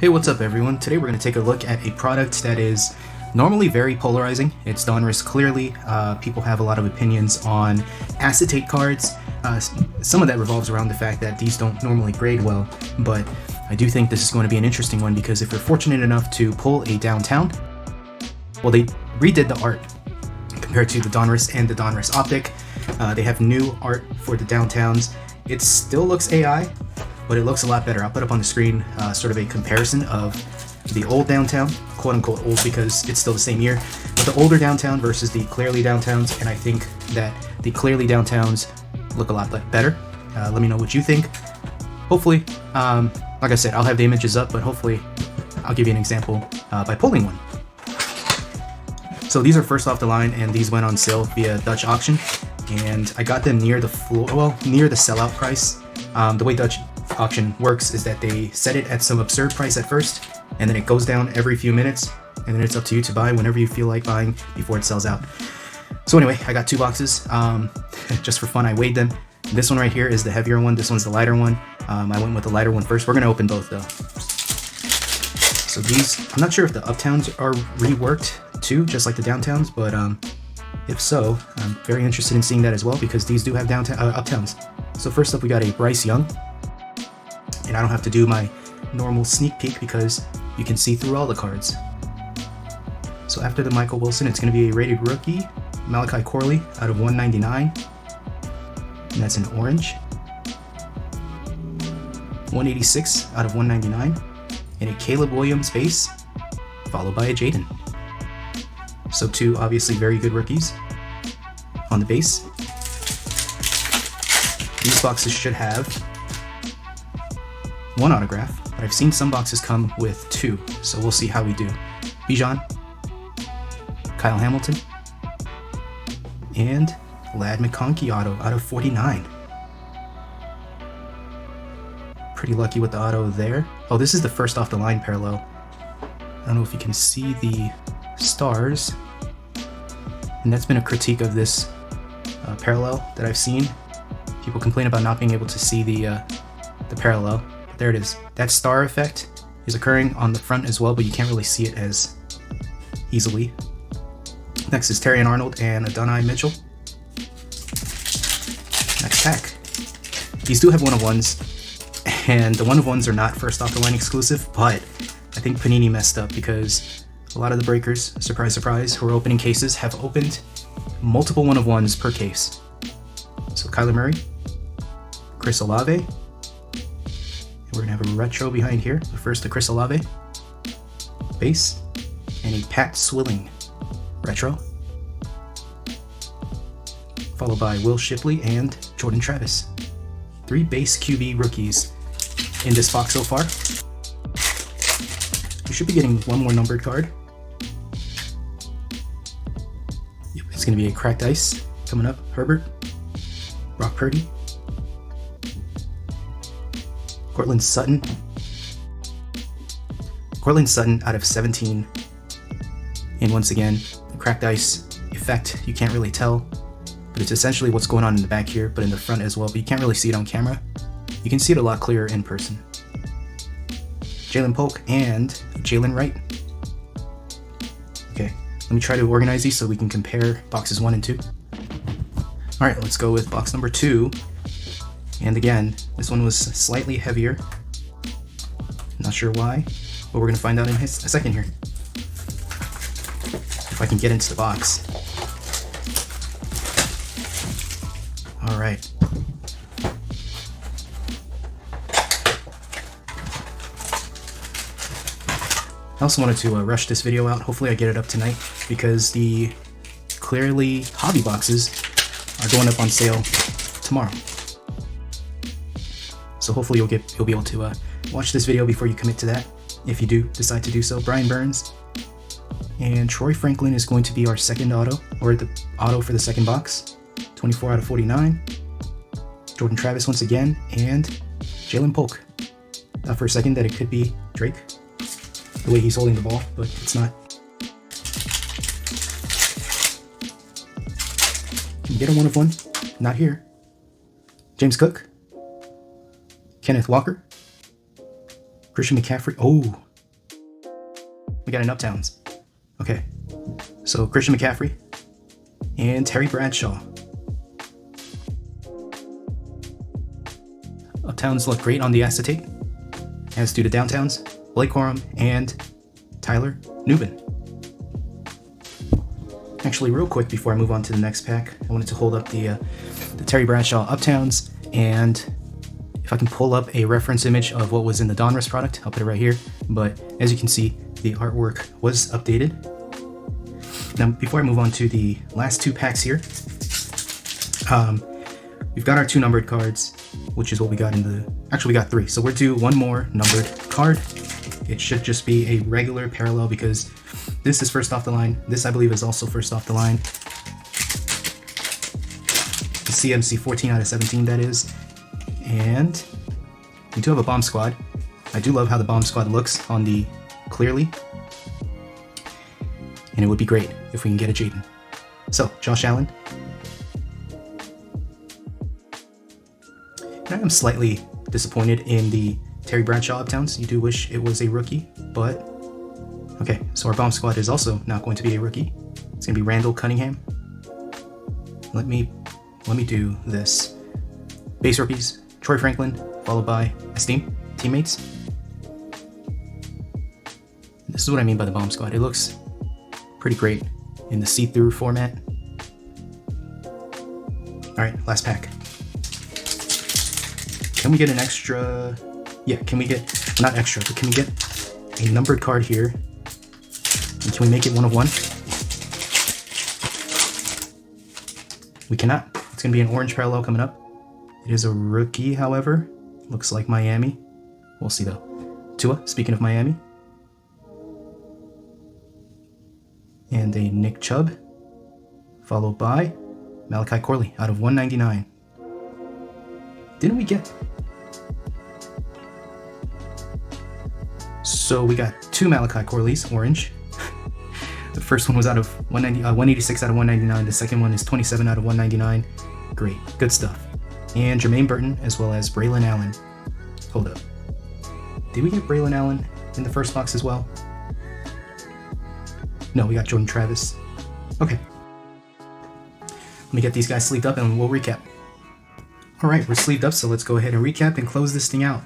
Hey, what's up everyone? Today we're going to take a look at a product that is normally very polarizing. It's Donruss. Clearly, people have a lot of opinions on acetate cards. Some of that revolves around the fact that these don't normally grade well, but I do think this is going to be an interesting one because if you're fortunate enough to pull a downtown, well, they redid the art compared to the Donruss and the Donruss Optic. They have new art for the downtowns. It still looks AI, but it looks a lot better. I'll put up on the screen sort of a comparison of the old downtown, quote unquote old because it's still the same year, but the older downtown versus the clearly downtowns, and I think that the clearly downtowns look a lot better. Let me know what you think. Hopefully, like I said, I'll have the images up, but hopefully I'll give you an example by pulling one. So these are first off the line, and these went on sale via Dutch auction, and I got them near the floor, well, near the sellout price. The way Dutch auction works is that they set it at some absurd price at first, and then it goes down every few minutes, and then it's up to you to buy whenever you feel like buying before it sells out. So anyway, I got two boxes. Just for fun, I weighed them. This one right here is the heavier one. This one's the lighter one. I went with the lighter one first. We're going to open both though. So these, I'm not sure if the Uptowns are reworked too, just like the downtowns, but if so, I'm very interested in seeing that as well because these do have Uptowns. So first up, we got a Bryce Young. And I don't have to do my normal sneak peek because you can see through all the cards. So after the Michael Wilson, it's going to be a rated rookie, Malachi Corley out of 199, and that's an orange. 186 out of 199, and a Caleb Williams base, followed by a Jaden. So two obviously very good rookies on the base. These boxes should have one autograph, but I've seen some boxes come with two, so we'll see how we do. Bijan, Kyle Hamilton, and Ladd McConkey auto out of 49. Pretty lucky with the auto there. Oh, this is the first off the line parallel. I don't know if you can see the stars, and that's been a critique of this parallel that I've seen. People complain about not being able to see the parallel. There it is. That star effect is occurring on the front as well, but you can't really see it as easily. Next is Terry and Arnold and Adonai Mitchell. Next pack. These do have one-of-ones, and the one-of-ones are not first off the line exclusive, but I think Panini messed up because a lot of the breakers, surprise surprise, who are opening cases have opened multiple one-of-ones per case. So Kyler Murray, Chris Olave. We're going to have a retro behind here. But first, the Chris Olave base and a Pat Swilling retro, followed by Will Shipley and Jordan Travis. Three base QB rookies in this box so far. You should be getting one more numbered card. Yep, it's going to be a cracked ice coming up. Herbert, Brock Purdy, Cortland Sutton out of 17, and once again, the cracked ice effect, you can't really tell, but it's essentially what's going on in the back here, but in the front as well, but you can't really see it on camera. You can see it a lot clearer in person. Jalen Polk and Jalen Wright. Okay, let me try to organize these so we can compare boxes 1 and 2. Alright, let's go with box number 2. And again, this one was slightly heavier. Not sure why, but we're going to find out in a second here. If I can get into the box. Alright. I also wanted to rush this video out. Hopefully I get it up tonight because the clearly hobby boxes are going up on sale tomorrow. So hopefully you'll be able to watch this video before you commit to that, if you do decide to do so. Brian Burns and Troy Franklin is going to be our second auto, or the auto for the second box. 24 out of 49. Jordan Travis once again, and Jalen Polk. Thought for a second that it could be Drake, the way he's holding the ball, but it's not. Can you get a one-of-one? Not here. James Cook. Kenneth Walker, Christian McCaffrey. Oh, We got an Uptowns. Okay, so Christian McCaffrey and Terry Bradshaw. Uptowns look great on the acetate, as do the Downtowns, Blake Corum, and Tyler Nubin. Actually, real quick before I move on to the next pack, I wanted to hold up the Terry Bradshaw Uptowns, and if I can pull up a reference image of what was in the Donruss product, I'll put it right here. But as you can see, the artwork was updated. Now, before I move on to the last two packs here, we've got our 2 numbered cards, which is what we got in the... Actually, we got 3, so we'll do 1 more numbered card. It should just be a regular parallel because this is first off the line. This, I believe, is also first off the line. The CMC 14 out of 17, that is. And we do have a Bomb Squad. I do love how the Bomb Squad looks on the clearly. And it would be great if we can get a Jaden. So, Josh Allen. And I am slightly disappointed in the Terry Bradshaw Uptowns. You do wish it was a rookie, but... Okay, so our Bomb Squad is also not going to be a rookie. It's going to be Randall Cunningham. Let me do this. Base rookies, Troy Franklin, followed by Esteem teammates. This is what I mean by the Bomb Squad. It looks pretty great in the see-through format. Alright, last pack. Can we get an extra... Yeah, can we get... Not extra, but can we get a numbered card here? And can we make it 1 of 1? We cannot. It's going to be an orange parallel coming up. It is a rookie, however. Looks like Miami. We'll see, though. Tua, speaking of Miami. And a Nick Chubb. Followed by Malachi Corley out of 199. Didn't we get... So we got 2 Malachi Corleys, orange. The first one was out of 186 out of 199. The second one is 27 out of 199. Great, good stuff. And Jermaine Burton, as well as Braylon Allen. Hold up. Did we get Braylon Allen in the first box as well? No, we got Jordan Travis. Okay. Let me get these guys sleeved up and we'll recap. Alright, we're sleeved up, so let's go ahead and recap and close this thing out.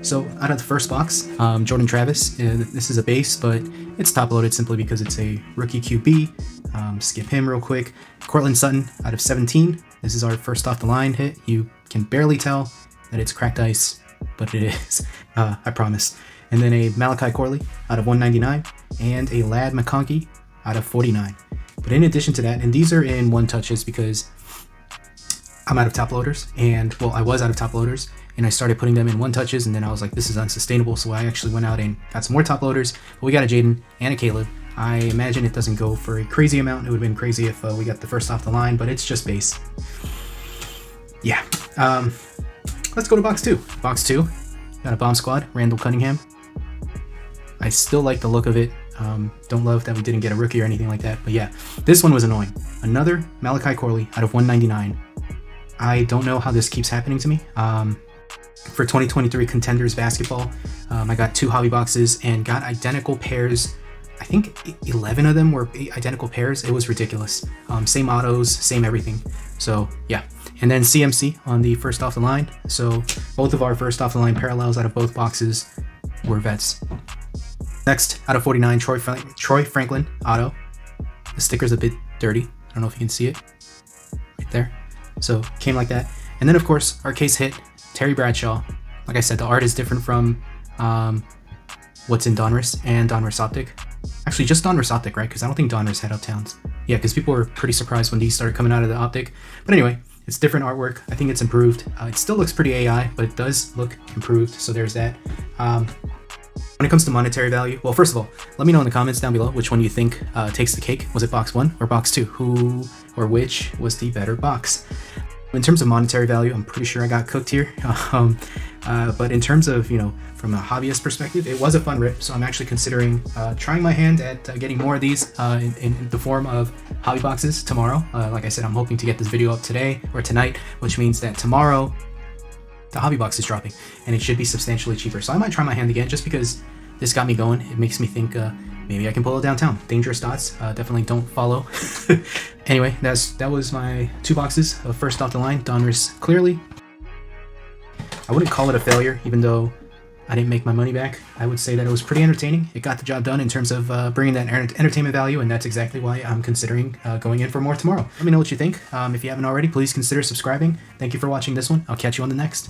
So, out of the first box, Jordan Travis, this is a base, but it's top-loaded simply because it's a rookie QB. Skip him real quick. Cortland Sutton, out of 17. This is our first off-the-line hit. You can barely tell that it's cracked ice, but it is, I promise. And then a Malachi Corley, out of 199, and a Ladd McConkey, out of 49. But in addition to that, and these are in 1-touches because I'm out of top loaders, and well, I was out of top loaders, and I started putting them in 1-touches, and then I was like, this is unsustainable, so I actually went out and got some more top loaders. But we got a Jaden and a Caleb. I imagine it doesn't go for a crazy amount. It would have been crazy if we got the first off the line, but it's just base. Yeah. Let's go to box 2. Box 2, got a Bomb Squad, Randall Cunningham. I still like the look of it. Don't love that we didn't get a rookie or anything like that, but yeah, this one was annoying. Another Malachi Corley out of 199. I don't know how this keeps happening to me. For 2023 Contenders Basketball, I got 2 hobby boxes and got identical pairs. I think 11 of them were identical pairs. It was ridiculous. Same autos, same everything. So yeah. And then CMC on the first off the line. So both of our first off the line parallels out of both boxes were vets. Next, out of 49, Troy Franklin auto. The sticker's a bit dirty. I don't know if you can see it right there. So came like that. And then of course our case hit, Terry Bradshaw. Like I said, the art is different from what's in Donruss and Donruss Optic. Actually just Donruss Optic, right? Because I don't think Donruss had Uptowns. Yeah, because people were pretty surprised when these started coming out of the Optic. But anyway, it's different artwork. I think it's improved. It still looks pretty AI, but it does look improved. So there's that. When it comes to monetary value, well, first of all, let me know in the comments down below which one you think takes the cake. Was it box 1 or box 2? Who or which was the better box? In terms of monetary value, I'm pretty sure I got cooked here. But in terms of, you know, from a hobbyist perspective, it was a fun rip. So I'm actually considering trying my hand at getting more of these in the form of hobby boxes tomorrow. Like I said, I'm hoping to get this video up today or tonight, which means that tomorrow the hobby box is dropping and it should be substantially cheaper. So I might try my hand again just because this got me going. It makes me think maybe I can pull it downtown. Dangerous thoughts. Definitely don't follow. Anyway, that was my 2 boxes of first off the line Donruss Clearly. I wouldn't call it a failure, even though I didn't make my money back. I would say that it was pretty entertaining. It got the job done in terms of bringing that entertainment value, and that's exactly why I'm considering going in for more tomorrow. Let me know what you think. If you haven't already, please consider subscribing. Thank you for watching this one. I'll catch you on the next.